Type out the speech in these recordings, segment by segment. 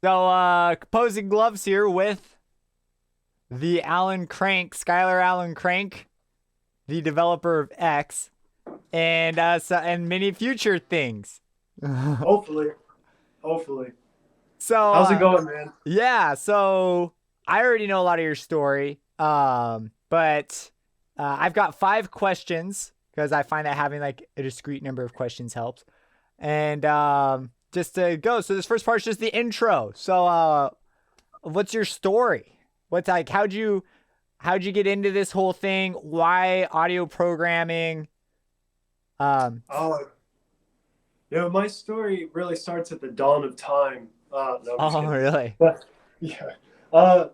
So, composing gloves here with the Skyler Alan Crank, the developer of X, and many future things. Hopefully, hopefully. So, How's it going, man? yeah, so I already know a lot of your story. But I've got 5 questions because I find that having like a discrete number of questions helps. And just to go, so this first part is just the intro. So, what's your story? What's like how'd you get into this whole thing? Why audio programming? Um, Oh, my story really starts at the dawn of time. No, I'm just oh kidding. really? But yeah, uh,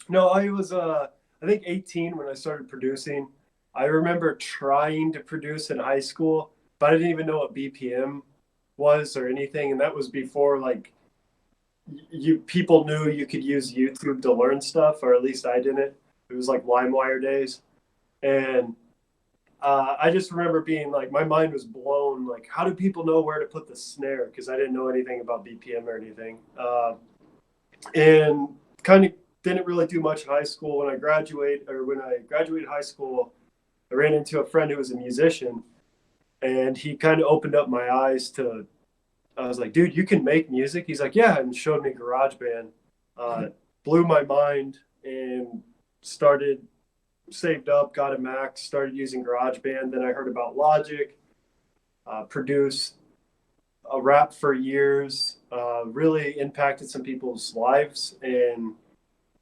no, I was I think 18 when I started producing. I remember trying to produce in high school, but I didn't even know what BPM was or anything, and that was before like you people knew you could use YouTube to learn stuff, or at least I didn't. It was like LimeWire days, and I just remember being like, my mind was blown. Like, how do people know where to put the snare? Because I didn't know anything about BPM or anything. And kind of didn't really do much in high school. When I graduated high school, I ran into a friend who was a musician, and he kind of opened up my eyes to. I was like, dude, you can make music. He's like, yeah, and showed me GarageBand. Uh, Blew my mind and started saved up, got a Mac, started using GarageBand. Then I heard about Logic, produced a rap for years, really impacted some people's lives. And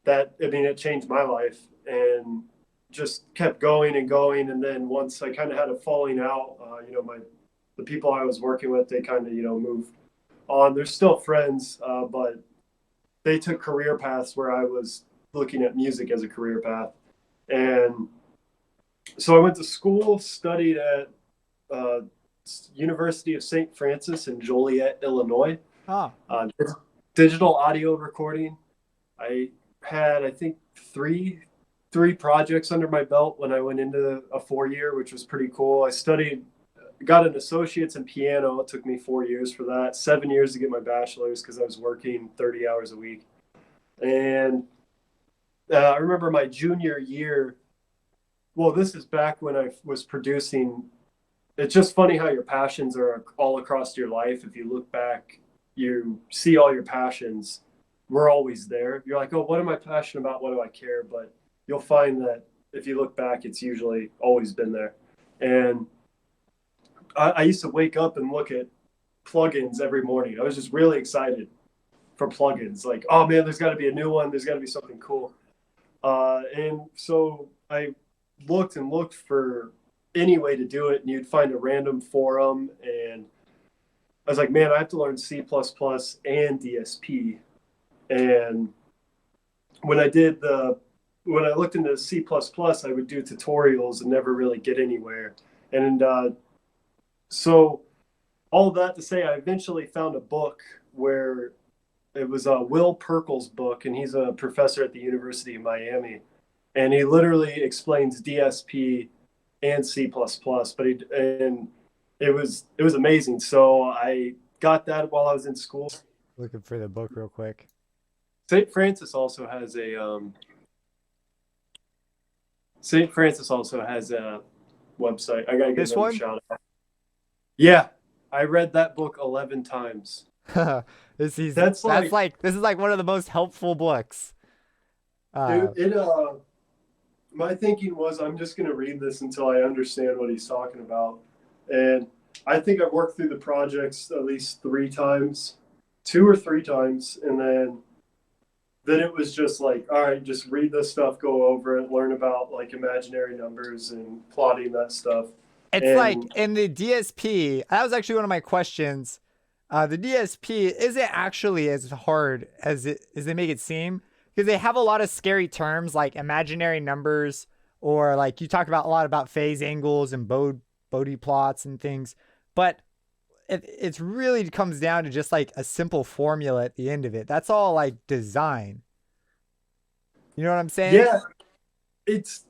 it changed my life and just kept going and going. And then once I kind of had a falling out, the people I was working with, they kind of, moved on. They're still friends, but they took career paths where I was looking at music as a career path. And so I went to school, studied at uh, University of St. Francis in Joliet, Illinois, Oh, uh, digital audio recording. I had, I think, three projects under my belt when I went into a 4 year, which was pretty cool. I studied, got an associate's in piano. It took me 4 years for that, 7 years to get my bachelor's because I was working 30 hours a week. And I remember my junior year. Well, this is back when I was producing. It's just funny how your passions are all across your life. If you look back, you see all your passions were always there. You're like, oh, what am I passionate about? What do I care? But you'll find that if you look back, it's usually always been there. And I used to wake up and look at plugins every morning. I was just really excited for plugins. Like, oh man, there's got to be a new one. There's got to be something cool. And so I looked and looked for any way to do it, and you'd find a random forum. And I was like, man, I have to learn C++ and DSP. And when I did when I looked into C++, I would do tutorials and never really get anywhere. And so all that to say, I eventually found a book where it was Will Perkel's book, and he's a professor at the University of Miami, and he literally explains DSP and C++. And it was amazing. So I got that while I was in school. looking for the book real quick. St. Francis also has a St. Francis also has a website. I gotta give This them a one? shout out. Yeah, I read that book 11 times. this is That's that's like, like this is like one of the most helpful books. Uh, dude. My thinking was I'm just gonna read this until I understand what he's talking about, and I think I've worked through the projects at least 3 times, 2 or 3 times, and then it was just like, all right, just read this stuff, go over it, learn about like imaginary numbers and plotting that stuff. it's like And in the DSP. That was actually one of my questions. The DSP isn't actually as hard as they make it seem because they have a lot of scary terms like imaginary numbers or like you talk about a lot about phase angles and Bode plots and things, but it's really comes down to just like a simple formula at the end of it. That's all like design. You know what I'm saying? yeah, it's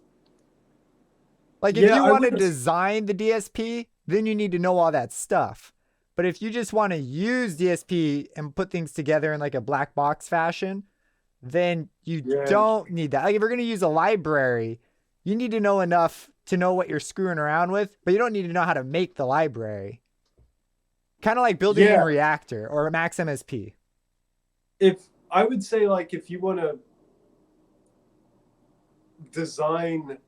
Like if yeah, you I want to wouldn't. design the DSP, then you need to know all that stuff. But But if you just want to use DSP and put things together in like a black box fashion, then you Yeah. don't need that. Like if you're going to use a library, you need to know enough to know what you're screwing around with, but you don't need to know how to make the library. Kind of like building in Yeah. Reactor or Max MSP. If I would say, like, if you want to design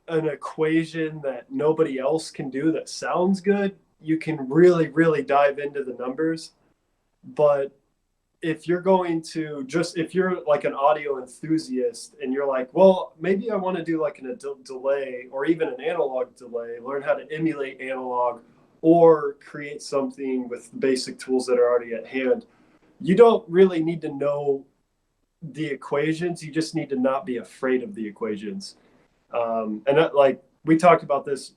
an equation that nobody else can do that sounds good, you can really, really dive into the numbers. But if you're going to just, if you're like an audio enthusiast and you're like, well, maybe I want to do like a delay or even an analog delay, learn how to emulate analog or create something with basic tools that are already at hand, you don't really need to know the equations. You just need to not be afraid of the equations. And that, like we talked about this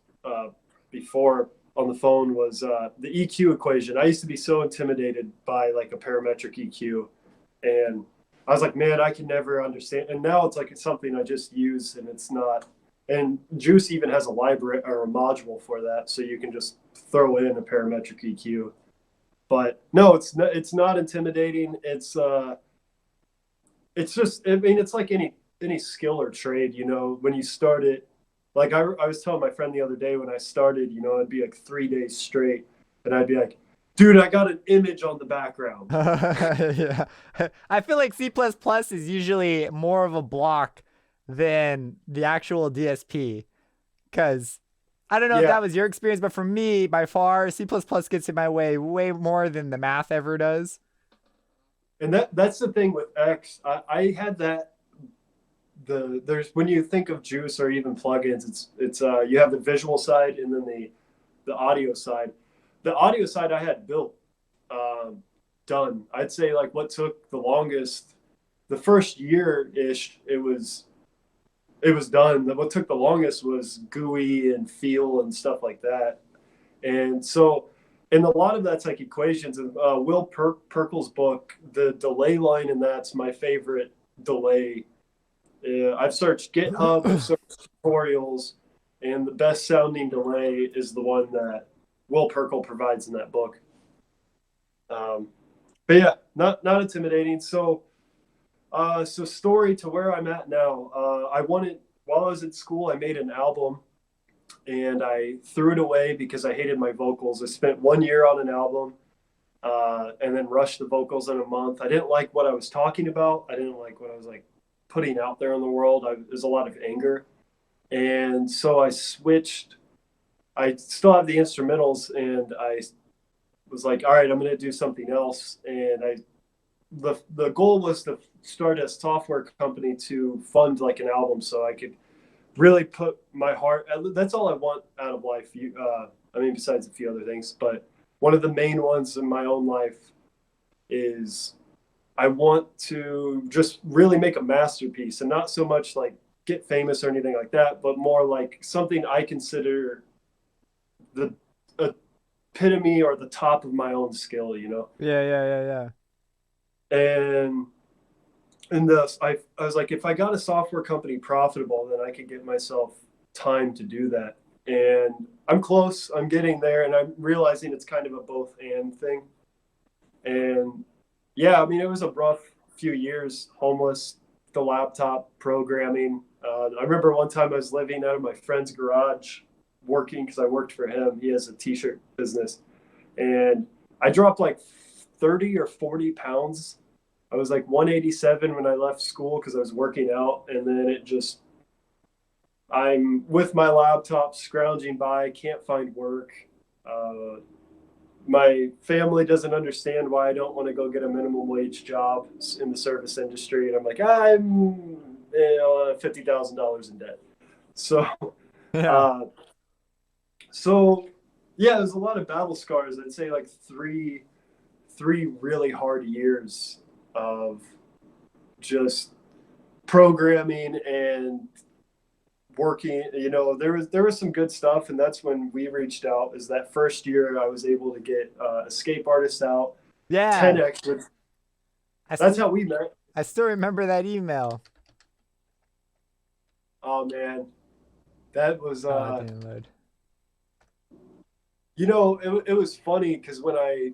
before on the phone, was the EQ equation. I used to be so intimidated by like a parametric EQ, and I was like, man, I can never understand. And now it's like it's something I just use, and it's not. And Juice even has a library or a module for that, so you can just throw in a parametric EQ. But no, it's not intimidating. It's just, I mean, it's like any skill or trade, you know, when you start it. Like I was telling my friend the other day, when I started, you know, it'd be like 3 days straight, and I'd be like, dude, I got an image on the background. Yeah. I feel like C++ is usually more of a block than the actual DSP, because I don't know if Yeah. that was your experience, but for me, by far, C++ gets in my way more than the math ever does. And that's the thing with X. I had that. There's, when you think of Juice or even plugins, it's you have the visual side and then the audio side. The audio side I had built, done. I'd say like what took the longest, the first year ish, it was done. What took the longest was GUI and feel and stuff like that. And so, and a lot of that's like equations. And Will Perkel's book, the delay line, and that's my favorite delay. I've searched GitHub, I've searched tutorials, and the best sounding delay is the one that Will Perkel provides in that book. But yeah, not intimidating. So, so story to where I'm at now. I wanted, while I was at school, I made an album, and I threw it away because I hated my vocals. I spent 1 year on an album, and then rushed the vocals in a month. I didn't like what I was talking about. I didn't like what I was like putting out there in the world. There's a lot of anger. And so I switched. I still have the instrumentals, and I was like, all right, I'm going to do something else. And the goal was to start a software company to fund like an album, so I could really put my heart. That's all I want out of life. I mean, besides a few other things, but one of the main ones in my own life is I want to just really make a masterpiece, and not so much like get famous or anything like that, but more like something I consider the epitome or the top of my own skill, you know? Yeah. And I was like, if I got a software company profitable, then I could get myself time to do that. And I'm close. I'm getting there, and I'm realizing it's kind of a both and thing. And yeah, I mean, it was a rough few years, homeless, the laptop, programming. I remember one time I was living out of my friend's garage working because I worked for him. He has a t-shirt business. And I dropped like 30 or 40 pounds. I was like 187 when I left school because I was working out. And then I'm with my laptop scrounging by, can't find work. My family doesn't understand why I don't want to go get a minimum wage job in the service industry. And I'm like, I'm $50,000 in debt. So, Yeah. so yeah, there's a lot of battle scars. I'd say like three really hard years of just programming and working. You know, there was some good stuff, and that's when we reached out. Is that first year I was able to get Escape Artist out, Yeah. 10x. That's still, how we met. I still remember that email. Oh man, that was Oh, it didn't load. it was funny because when I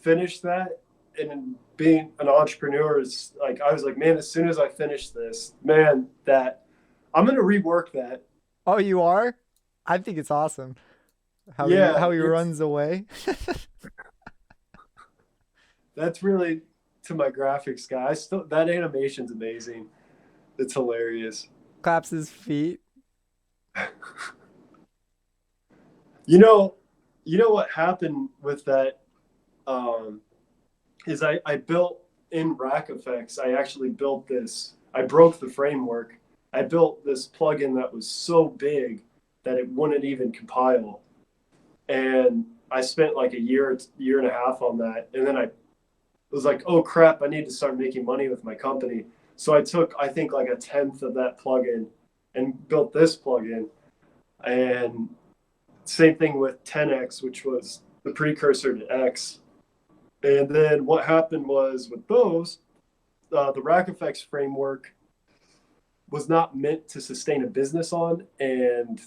finished that and being an entrepreneur is like, I was like, man, as soon as I finish this, man, that I'm going to rework that. Oh, you are? I think it's awesome Yeah, how he runs away. that's really to my graphics guy. That animation's amazing. It's hilarious. Claps his feet. You know, you know what happened with that um, is I built in Rack Effects. I actually built this. I broke the framework. I built this plugin that was so big that it wouldn't even compile, and I spent like a year and a half on that, and then I was like, oh crap, I need to start making money with my company. So I took, I think, like a tenth of that plugin and built this plugin. And same thing with 10x, which was the precursor to X. And then what happened was with those, the Rack Effects framework was not meant to sustain a business on. And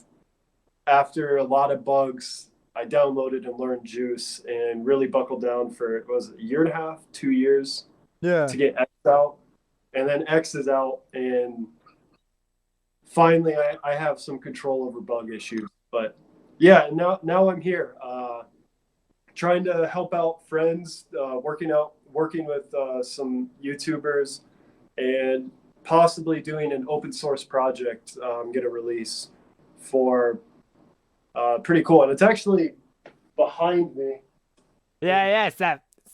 after a lot of bugs, I downloaded and learned Juice and really buckled down for it was a year and a half, 2 years Yeah. to get X out. And then X is out, and finally I have some control over bug issues. But yeah, now I'm here, trying to help out friends, working with some YouTubers, and possibly doing an open source project. I'm gonna release for pretty cool, and it's actually behind me. Yeah, it's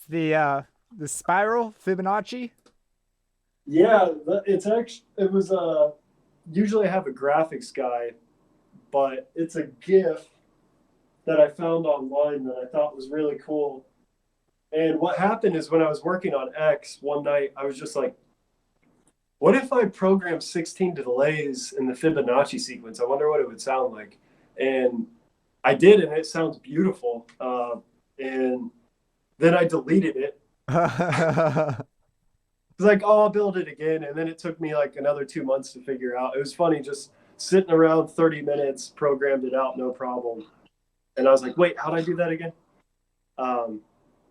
the spiral Fibonacci. Yeah, it's actually it was usually I have a graphics guy, but it's a GIF that I found online that I thought was really cool. And what happened is when I was working on X one night, I was just like, what if I programmed 16 delays in the Fibonacci sequence? I wonder what it would sound like. And I did, and it sounds beautiful. And then I deleted it. It's like, oh, I'll build it again. And then it took me like another 2 months to figure out. It was funny, just sitting around 30 minutes, programmed it out, no problem. And I was like, wait, how'd I do that again?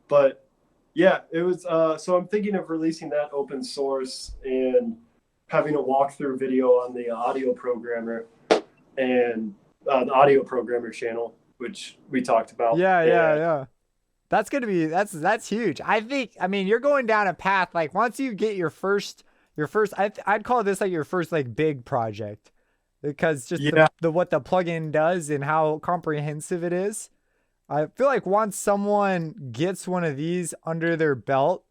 But yeah, it was. So I'm thinking of releasing that open source and having a walkthrough video on the audio programmer and the audio programmer channel, which we talked about. Yeah. That's gonna be that's huge. I mean you're going down a path like once you get your first I'd call this like your first like big project because just Yeah, the what the plugin does and how comprehensive it is. I feel like once someone gets one of these under their belt,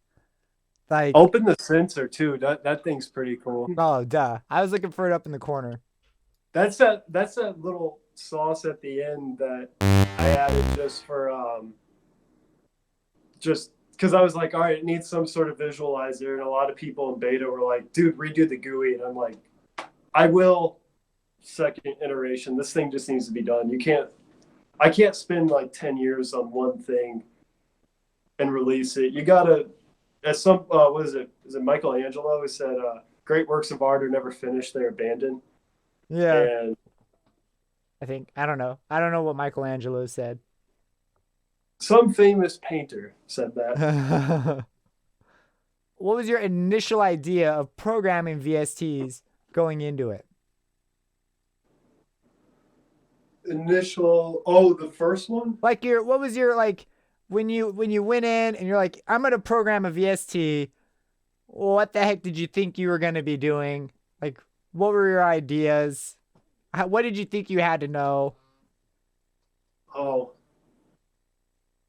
like open the sensor too. That thing's pretty cool. oh duh, I was looking for it up in the corner. That's that little sauce at the end that I added just because I was like, all right, it needs some sort of visualizer, and a lot of people in beta were like, dude, redo the GUI, and I'm like, I will. Second iteration, this thing just needs to be done. I can't spend like 10 years on one thing and release it. You gotta, as some what is it Michelangelo who said, great works of art are never finished, they're abandoned. Yeah, And I don't know what Michelangelo said. some famous painter said that. What was your initial idea of programming VSTs going into it? The first one. Like what was your like when you went in and you're like, I'm gonna program a VST, what the heck did you think you were gonna be doing? Like what were your ideas? What did you think you had to know? Oh,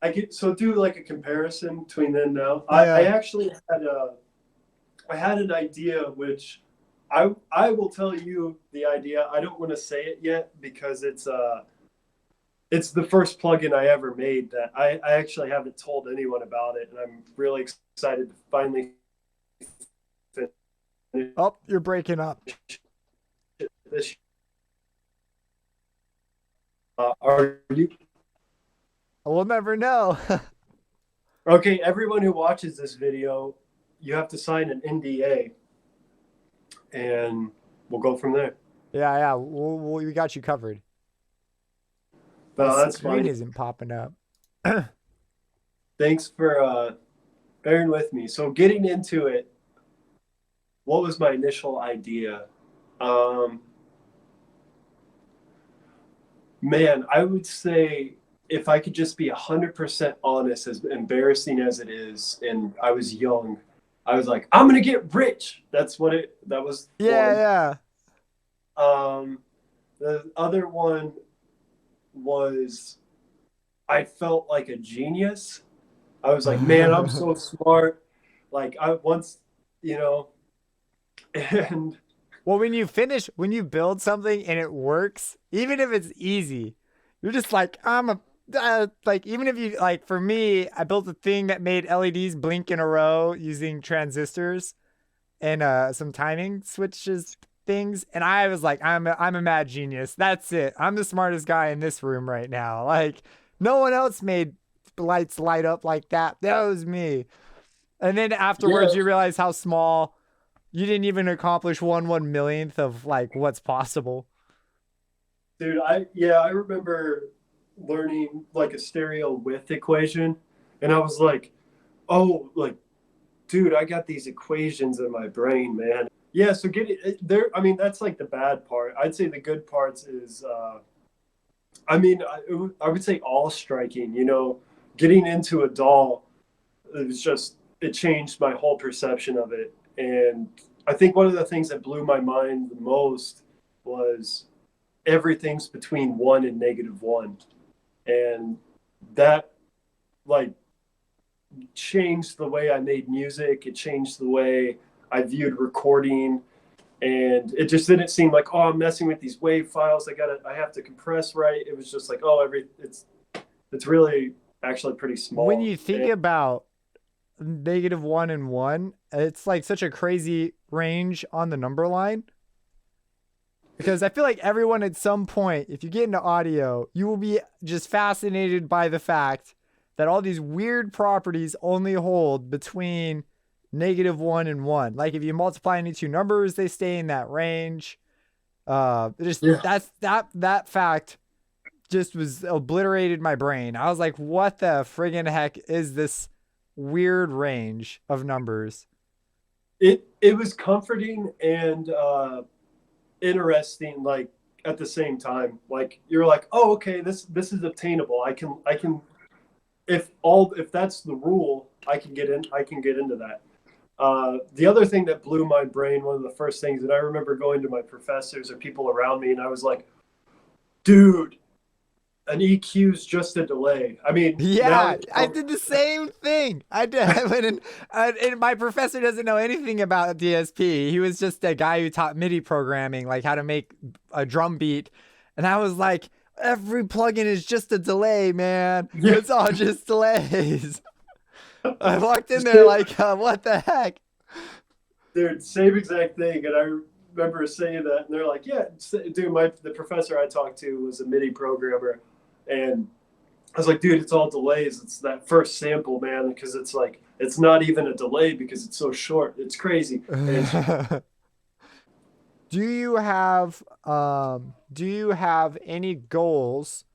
I get so do like a comparison between then and now. I Yeah. actually I had an idea which I will tell you the idea. I don't want to say it yet because it's the first plugin I ever made that I actually haven't told anyone about it, and I'm really excited to finally finish Oh, you're breaking up. this. Are you We'll never know. okay? Everyone who watches this video, you have to sign an NDA, and we'll go from there. Yeah, we got you covered. My No, that's screen funny. isn't popping up. Thanks for bearing with me. So getting into it, what was my initial idea? Um, Man, I would say if I could just be 100% honest, as embarrassing as it is, and I was young, I was like, I'm gonna get rich. That was Yeah, one. yeah. Um, the other one was I felt like a genius. I was like, man, I'm so smart. Like I once, you know, and Well, when you build something and it works, even if it's easy, you're just like, like, even if you, like, for me, I built a thing that made LEDs blink in a row using transistors and some timing switches things. And I was like, I'm a mad genius. That's it. I'm the smartest guy in this room right now. Like, no one else made lights light up like that. That was me. And then yeah, afterwards, you realize how small you didn't even accomplish 1/1 millionth of like what's possible. dude, I remember learning like a stereo width equation, and I was like, oh, like, dude, I got these equations in my brain, man. Yeah, so getting there, I mean, that's like the bad part. I'd say the good parts is, I mean, I would say all striking, getting into a doll, it was just, it changed my whole perception of it. And I think one of the things that blew my mind the most was everything's between one and -1. And that, like, changed the way I made music. It changed the way I viewed recording, and it just didn't seem like, oh, I'm messing with these wave files. I have to compress right. It was just like, oh, it's really actually pretty When small. you think And about -1 and 1, it's like such a crazy range on the number line. Because I feel like everyone at some point, if you get into audio, you will be just fascinated by the fact that all these weird properties only hold between -1 and 1. Like if you multiply any two numbers, they stay in that range. Just yeah, that fact just was obliterated my brain. I was like, what the friggin' heck is this weird range of numbers? it was comforting and interesting, like at the same time. Like you're like, oh, okay, this is obtainable. I can if that's the rule, I can get into that. The other thing that blew my brain, one of the first things that I remember going to my professors or people around me, and I was like, dude, an EQ is just a delay. I mean, now, Yeah, I did the same thing. I did. I went and my professor doesn't know anything about DSP. He was just a guy who taught MIDI programming, like how to make a drum beat. And I was like, every plugin is just a delay, man. yeah, It's all just delays. I walked in there like, what the heck? dude, same exact thing. And I remember saying that, and they're like, yeah, dude, the professor I talked to was a MIDI programmer, and I was like, dude, it's all delays. It's that first sample, man, because it's like it's not even a delay because it's so short. It's crazy. And Do you have any goals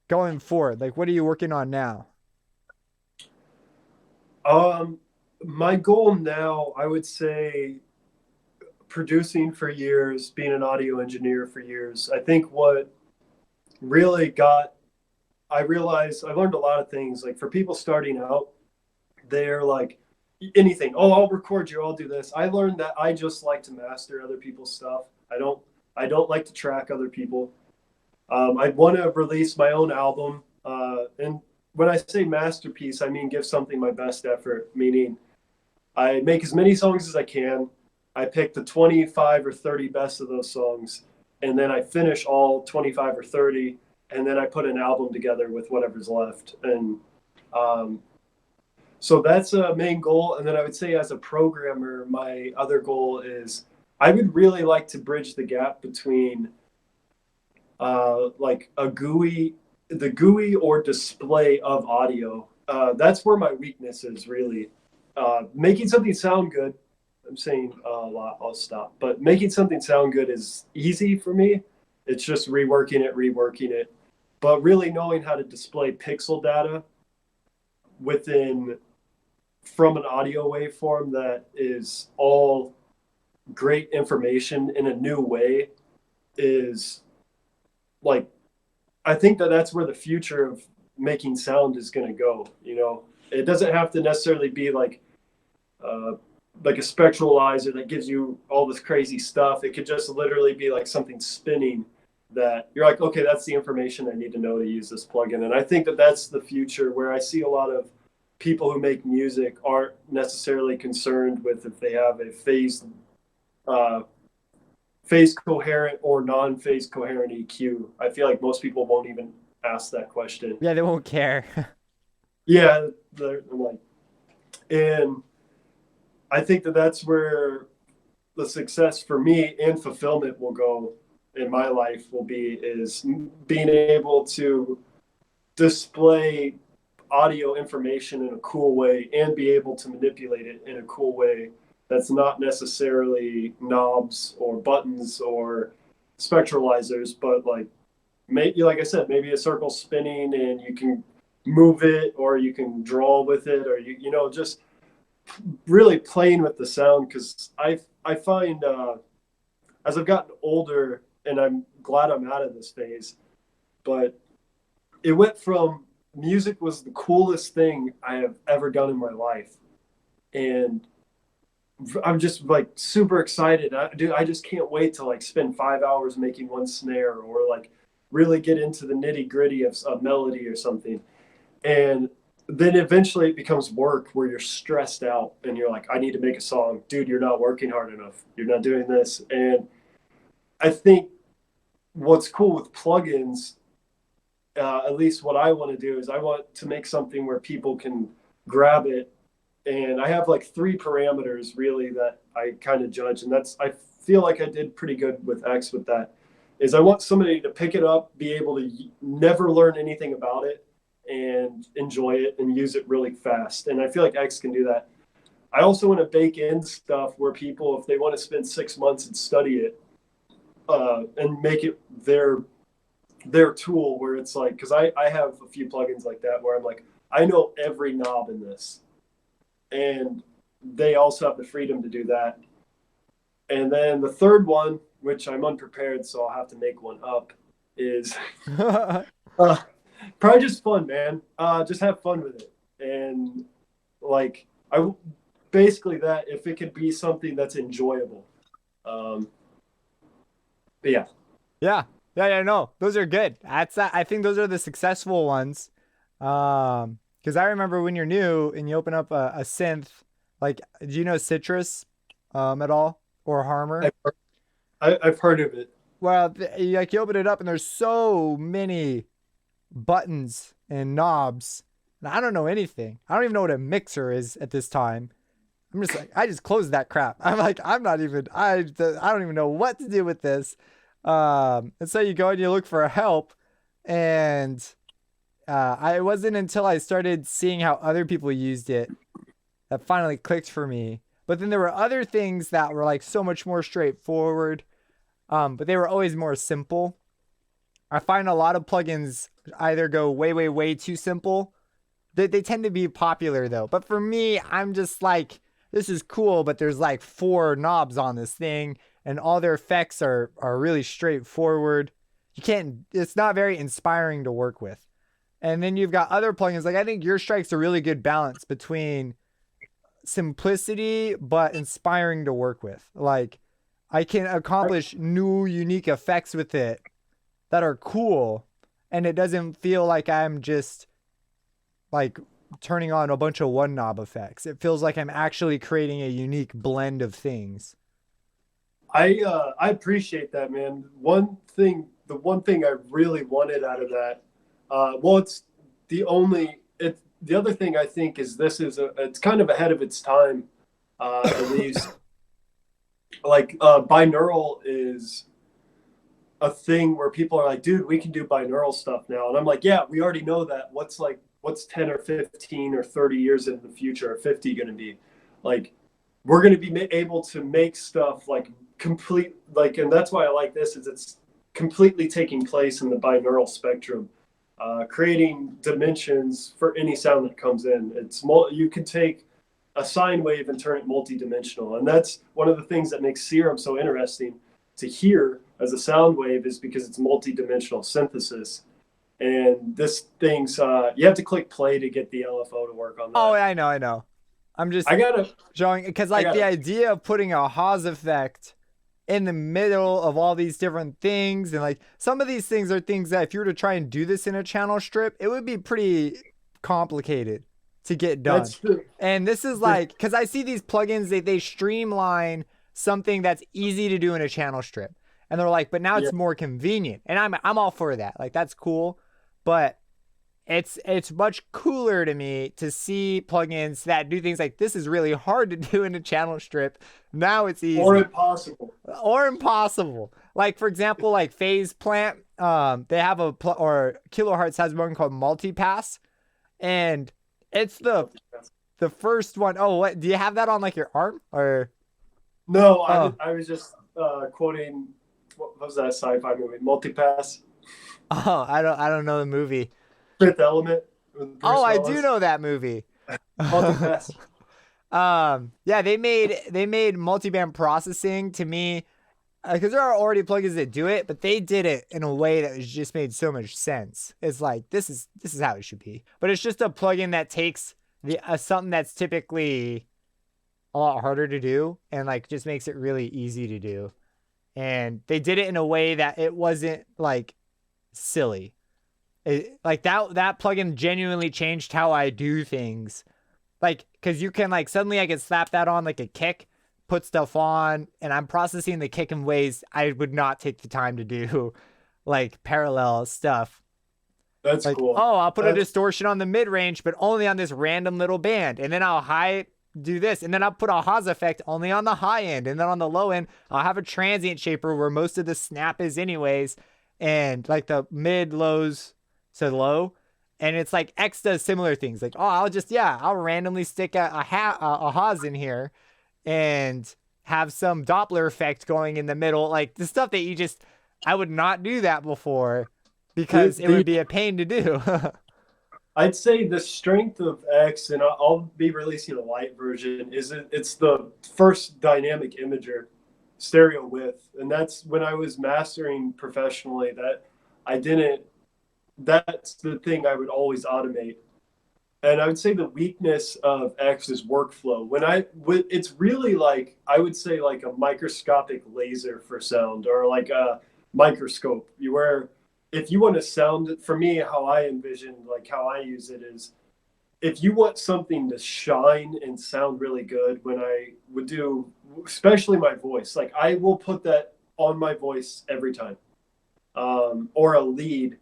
going forward? Like what are you working on now? um, my goal now, I would say, producing for years, being an audio engineer for years. I think what really got, I realized I learned a lot of things. Like for people starting out, they're like anything. Oh, I'll record you. I'll do this. I learned that I just like to master other people's stuff. I don't like to track other people. I want to release my own album. And when I say masterpiece, I mean give something my best effort, meaning I make as many songs as I can. I pick the 25 or 30 best of those songs, and then I finish all 25 or 30, and then I put an album together with whatever's left. And um, so that's a main goal. And then I would say, as a programmer, my other goal is I would really like to bridge the gap between like the GUI or display of audio. That's where my weakness is really. Making something sound good. I'm saying a lot. I'll stop. But making something sound good is easy for me. It's just reworking it. but really knowing how to display pixel data within from an audio waveform that is all great information in a new way is like, I think that that's where the future of making sound is going to go. You know, it doesn't have to necessarily be uh, like a spectralizer that gives you all this crazy stuff. It could just literally be like something spinning that you're like, okay, that's the information I need to know to use this plugin. And I think that that's the future, where I see a lot of people who make music aren't necessarily concerned with if they have a uh, phase coherent or non-phase coherent EQ. I feel like most people won't even ask that question. Yeah, they won't care. Yeah, they're like, and I think that that's where the success for me and fulfillment will go in my life will be, is being able to display audio information in a cool way and be able to manipulate it in a cool way that's not necessarily knobs or buttons or spectralizers, but like maybe, like I said, maybe a circle spinning and you can move it, or you can draw with it, or you know, just really playing with the sound. Because I find as I've gotten older, and I'm glad I'm out of this phase, but it went from music was the coolest thing I have ever done in my life, and I'm just like super excited. Dude, I just can't wait to like spend 5 hours making one snare, or like really get into the nitty gritty of a melody or something. And then eventually it becomes work, where you're stressed out and you're like, I need to make a song. Dude, you're not working hard enough. You're not doing this. And I think what's cool with plugins, at least what I want to do, is I want to make something where people can grab it. And I have like 3 parameters really that I kind of judge. And that's, I feel like I did pretty good with X with that, is I want somebody to pick it up, be able to never learn anything about it, and enjoy it and use it really fast. And I feel like X can do that. I also want to bake in stuff where people, if they want to spend 6 months and study it, and make it their tool, where it's like, because I have a few plugins like that where I'm like, I know every knob in this. And they also have the freedom to do that. And then the third one, which I'm unprepared, so I'll have to make one up, is probably just fun, man. Just have fun with it. And like, basically that, if it could be something that's enjoyable. But yeah. Yeah, no, those are good. I think those are the successful ones. Because I remember when you're new and you open up a synth, like, do you know Citrus, at all, or Harmor? I've heard of it. Well, like you open it up and there's so many buttons and knobs, and I don't know anything. I don't even know what a mixer is at this time. I'm just like, I just closed that crap. I'm like, I'm not even, I don't even know what to do with this. And so you go and you look for help, and it wasn't until I started seeing how other people used it that finally clicked for me. But then there were other things that were like so much more straightforward, but they were always more simple. I find a lot of plugins either go way, way, way too simple. They tend to be popular though. But for me, I'm just like, this is cool, but there's like 4 knobs on this thing, and all their effects are really straightforward. It's not very inspiring to work with. And then you've got other plugins. Like, I think yours strikes a really good balance between simplicity but inspiring to work with. Like, I can accomplish new unique effects with it that are cool, and it doesn't feel like I'm just like turning on a bunch of one knob effects. It feels like I'm actually creating a unique blend of things. I appreciate that, man. The one thing I really wanted out of that, well, it's the other thing I think is it's kind of ahead of its time, at least. Like, binaural is a thing where people are like, dude, we can do binaural stuff now. And I'm like, yeah, we already know that. What's 10 or 15 or 30 years in the future, or 50 going to be? Like, we're going to be able to make stuff like complete, like, and that's why I like this, is it's completely taking place in the binaural spectrum. creating dimensions for any sound that comes in. You can take a sine wave and turn it multidimensional, and that's one of the things that makes serum so interesting to hear as a sound wave, is because it's multidimensional synthesis. And this thing's you have to click play to get the LFO to work on that. Oh, I know. I'm just showing, because like the idea of putting a Haas effect in the middle of all these different things, and like some of these things are things that if you were to try and do this in a channel strip, it would be pretty complicated to get done. That's true. And this is like, because I see these plugins, they streamline something that's easy to do in a channel strip, and they're like, but now it's more convenient, and I'm all for that. Like, that's cool, but it's much cooler to me to see plugins that do things like this is really hard to do in a channel strip. Now it's easy. Or impossible. Like, for example, like Phase Plant, they have or Kilohertz has one called Multipass, and it's the first one. Oh, what, do you have that on like your arm or? No, I was just quoting, what was that sci-fi movie? Multipass. Oh, I don't know the movie. Fifth Element. Oh, I do know that movie. Multipass. Yeah, they made multiband processing, to me, because there are already plugins that do it, but they did it in a way that just made so much sense. It's like, this is how it should be. But it's just a plugin that takes something that's typically a lot harder to do and like just makes it really easy to do. And they did it in a way that it wasn't like silly. Like that plugin genuinely changed how I do things. Like, because you can like suddenly I can slap that on like a kick, put stuff on, and I'm processing the kick in ways I would not take the time to do, like parallel stuff. That's like, cool. Oh, I'll put a distortion on the mid range, but only on this random little band, and then I'll do this, and then I'll put a Haas effect only on the high end, and then on the low end I'll have a transient shaper where most of the snap is anyways, and like the mid lows to low, and it's like X does similar things. Like, oh, I'll randomly stick a Haas in here and have some Doppler effect going in the middle, like the stuff that I would not do that before because it would be a pain to do. I'd say the strength of X, and I'll be releasing a light version, it's the first dynamic imager stereo width, and that's when I was mastering professionally that's the thing I would always automate. And I would say the weakness of X is workflow. It's really like, I would say like a microscopic laser for sound, or like a microscope, where if you want to sound, for me, how I envision, like how I use it is, if you want something to shine and sound really good, when I would do, especially my voice, like I will put that on my voice every time, or a lead.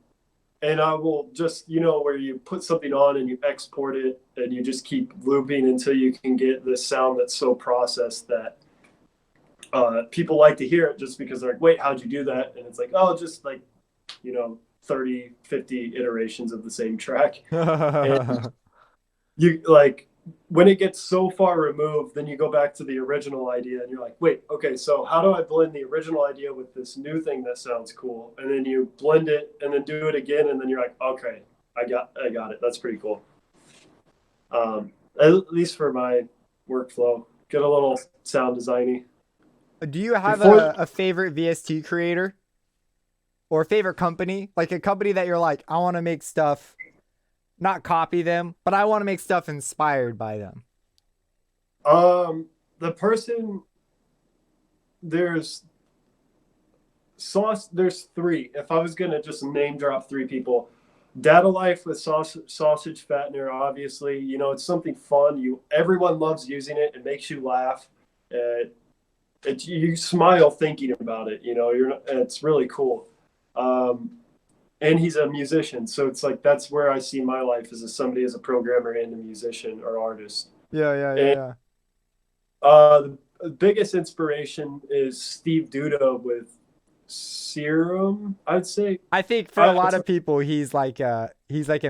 And I will just, where you put something on and you export it and you just keep looping until you can get this sound that's so processed that people like to hear it, just because they're like, wait, how'd you do that? And it's like, oh, just like, 30, 50 iterations of the same track. And you like, when it gets so far removed, then you go back to the original idea and you're like, wait, okay, so how do I blend the original idea with this new thing that sounds cool? And then you blend it and then do it again, and then you're like, okay, I got it. That's pretty cool. At least for my workflow, get a little sound designy. Do you have a favorite VST creator or a favorite company? Like a company that you're like, I want to make stuff, not copy them, but I want to make stuff inspired by them. The person, there's three. If I was going to just name drop three people, Data Life with Sausage Fattener, obviously, it's something fun. Everyone loves using it. It makes you laugh. You smile thinking about it. It's really cool. And he's a musician, so it's like that's where I see my life, as somebody as a programmer and a musician or artist. Yeah. The biggest inspiration is Steve Duda with Serum, I'd say. I think for a lot of people, he's like a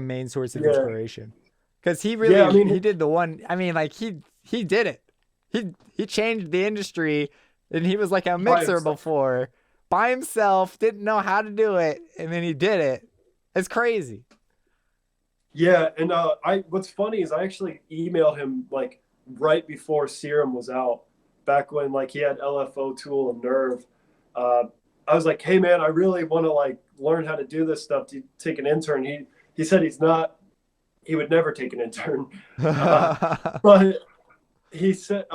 main source of inspiration, because he really he did the one. I mean, like he did it. He changed the industry, and he was like a mixer before. By himself, didn't know how to do it, and then he did it, It's crazy. Yeah, and what's funny is I actually emailed him like right before Serum was out, back when like he had LFO tool and Nerve. Uh, I was like, hey man, I really want to like learn how to do this stuff. To take an intern? He said he would never take an intern, uh, but he said,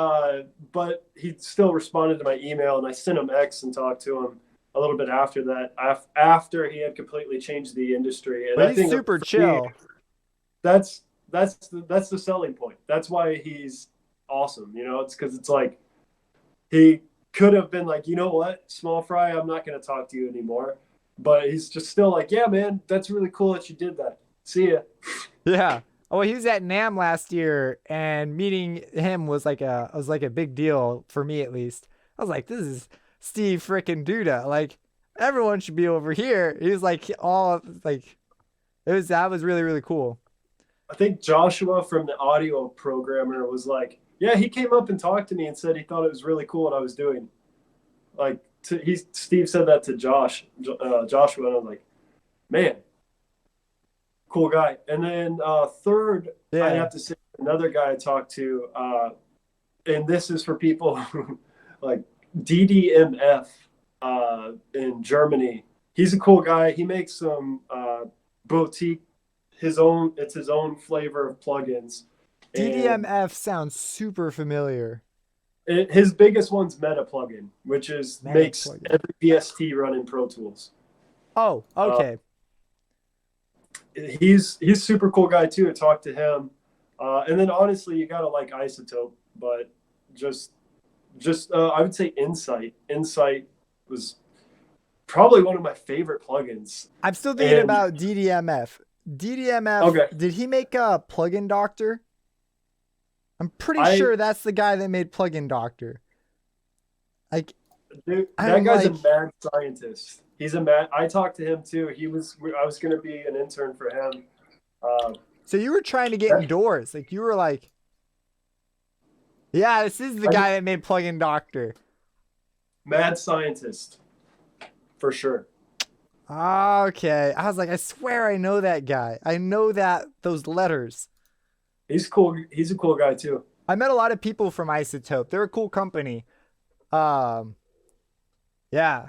but he still responded to my email, and I sent him X and talked to him a little bit after that, after he had completely changed the industry. And But I he's think super for me, chill. that's the selling point. That's why he's awesome. It's because it's like he could have been like, you know what, small fry, I'm not going to talk to you anymore. But he's just still like, yeah, man, that's really cool that you did that. See ya. Yeah. Oh, he was at NAM last year, and meeting him was like a big deal for me at least. I was like, this is Steve frickin' Duda. Like everyone should be over here. He was like all like that was really really cool. I think Joshua from the audio programmer was like, yeah, he came up and talked to me and said he thought it was really cool what I was doing. Like Steve said that to Joshua, and I was like, man, cool guy. And then third, I'd Yeah. have to say another guy I talked to, and this is for people who like DDMF in Germany. He's a cool guy. He makes some boutique, it's his own flavor of plugins. And DDMF sounds super familiar. his biggest one's Meta plugin, which Meta makes plugin. every VST run in Pro Tools. Oh, okay. He's super cool guy too. To talk to him, and then honestly, you gotta like Isotope, but just I would say Insight. Insight was probably one of my favorite plugins. I'm still thinking And about DDMF. DDMF, okay, did he make a plugin doctor? I'm pretty I sure that's the guy that made plugin doctor. Like, dude, that I'm guy's like, a mad scientist. He's a mad. I talked to him too. I was gonna be an intern for him. Um, so you were trying to get indoors. Like, you were like, yeah, this is the guy that made plugin doctor. mad scientist for sure. Okay. I was like, I swear I know that guy. I know those letters. He's cool. He's a cool guy too. I met a lot of people from Isotope. They're a cool company. Um, yeah.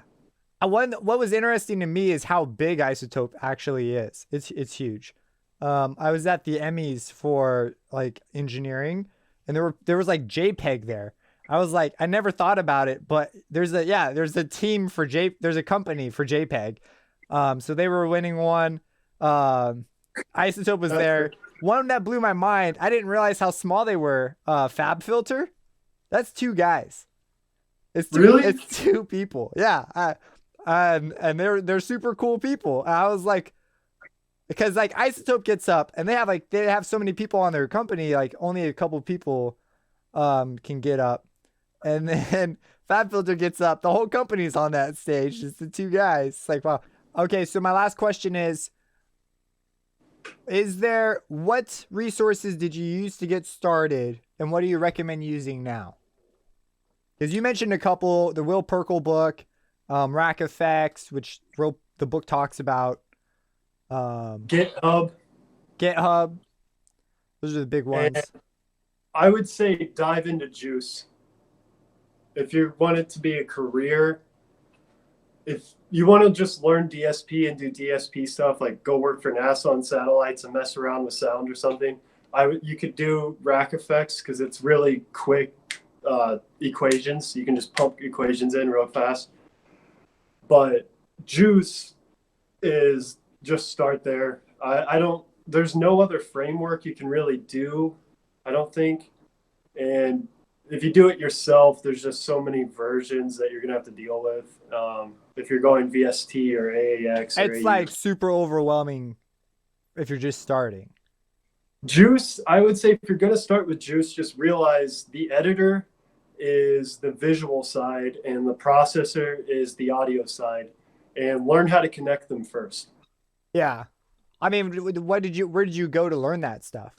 What was interesting to me is how big Isotope actually is. It's huge. I was at the Emmys for like engineering, and there was like JPEG there. I was like, I never thought about it, but there's a team for there's a company for JPEG. So they were winning one. Isotope was there. One that blew my mind. I didn't realize how small they were. Fab Filter. That's two guys. Really? It's two people. Yeah. And they're super cool people. And I was like, because like Isotope gets up, and they have so many people on their company, like only a couple people can get up. And then Fab Filter gets up. The whole company's on that stage. It's the two guys. It's like, wow. Okay, so my last question is what resources did you use to get started, and what do you recommend using now? Because you mentioned a couple, the Will Perkle book, Rack Effects, which the book talks about, GitHub. Those are the big ones. And I would say dive into Juice. If you want it to be a career, if you want to just learn DSP and do DSP stuff, like go work for NASA on satellites and mess around with sound or something, you could do Rack Effects because it's really quick equations. You can just pump equations in real fast. But Juice is just start there. There's no other framework you can really do, I don't think. And if you do it yourself, there's just so many versions that you're going to have to deal with. If you're going VST or AAX or It's like super overwhelming if you're just starting. Juice, I would say if you're going to start with Juice, just realize the editor is the visual side and the processor is the audio side, and learn how to connect them first. Yeah. I mean, where did you go to learn that stuff?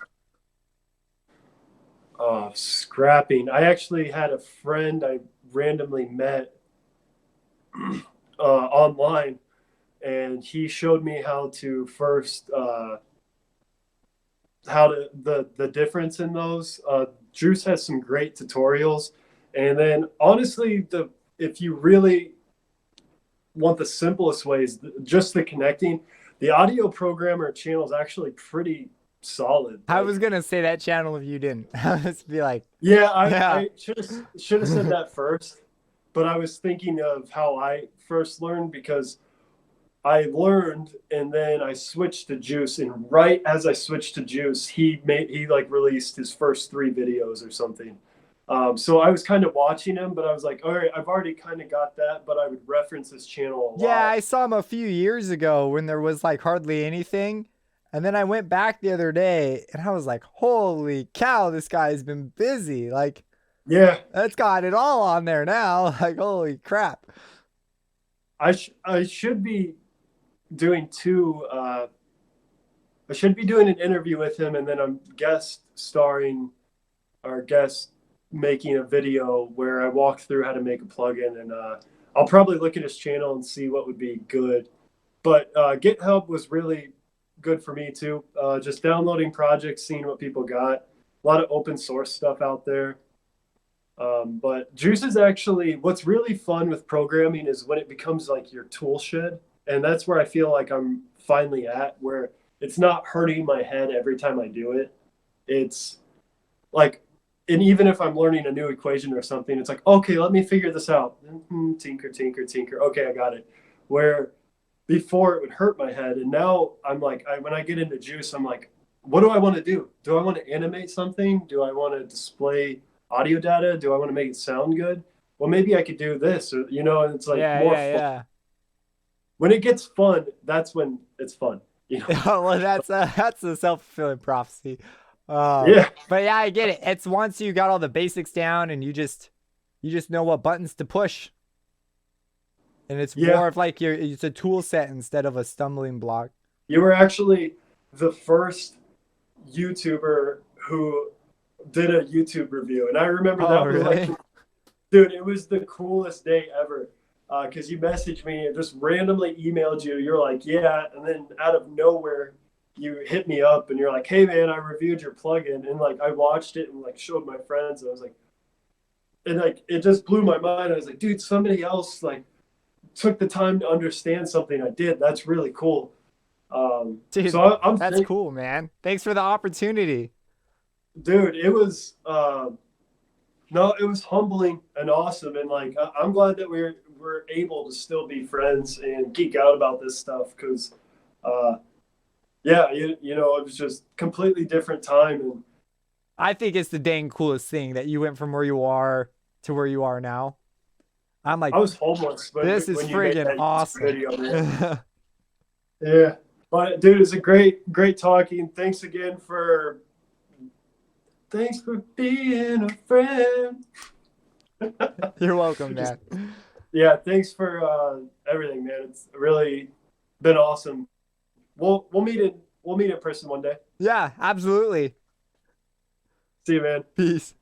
Scrapping. I actually had a friend I randomly met online, and he showed me how to first the difference in those. Juice has some great tutorials, and then honestly, if you really want the simplest ways, just the connecting, the audio programmer channel is actually pretty solid. I was gonna say that channel if you didn't. I was be like, yeah, yeah. I should have said that first, but I was thinking of how I first learned, because I learned and then I switched to Juice, and right as I switched to Juice, he like released his first 3 videos or something. So I was kind of watching him, but I was like, all right, I've already kind of got that, but I would reference his channel a lot. Yeah, I saw him a few years ago when there was like hardly anything. And then I went back the other day and I was like, holy cow, this guy's been busy. Like, yeah, that's got it all on there now. Like, holy crap. I should be doing 2. I should be doing an interview with him, and then I'm guest starring or guest making a video where I walk through how to make a plugin, and I'll probably look at his channel and see what would be good. But GitHub was really good for me too. Just downloading projects, seeing what people got. A lot of open source stuff out there. But Juice is actually, what's really fun with programming is when it becomes like your tool shed. And that's where I feel like I'm finally at, where it's not hurting my head every time I do it. It's like, and even if I'm learning a new equation or something, it's like, okay, let me figure this out. Tinker, tinker, tinker. Okay, I got it. Where before it would hurt my head. And now I'm like, when I get into Juice, I'm like, what do I want to do? Do I want to animate something? Do I want to display audio data? Do I want to make it sound good? Well, maybe I could do this, or, and it's like more fun. Yeah. When it gets fun, that's when it's fun. Well, that's a self-fulfilling prophecy. Yeah. But yeah, I get it. It's once you got all the basics down and you just know what buttons to push. And it's more of like it's a tool set instead of a stumbling block. You were actually the first YouTuber who did a YouTube review. And I remember that was really? like, dude, it was the coolest day ever. Because you messaged me and just randomly emailed you. You're like, yeah. And then out of nowhere, you hit me up and you're like, hey, man, I reviewed your plugin. And like, I watched it and like showed my friends. And I was like, and like, it just blew my mind. I was like, dude, somebody else like took the time to understand something I did. That's really cool. Dude, so that's cool, man. Thanks for the opportunity. Dude, it was, it was humbling and awesome. And like, I'm glad that we're able to still be friends and geek out about this stuff. Cause, it was just completely different time. And I think it's the dang coolest thing that you went from where you are to where you are now. I'm like, I was homeless, but this is friggin' awesome. Video, yeah. But dude, it's a great talking. Thanks for being a friend. You're welcome, man. Yeah, thanks for everything, man. It's really been awesome. We'll meet in person one day. Yeah, absolutely. See you, man. Peace.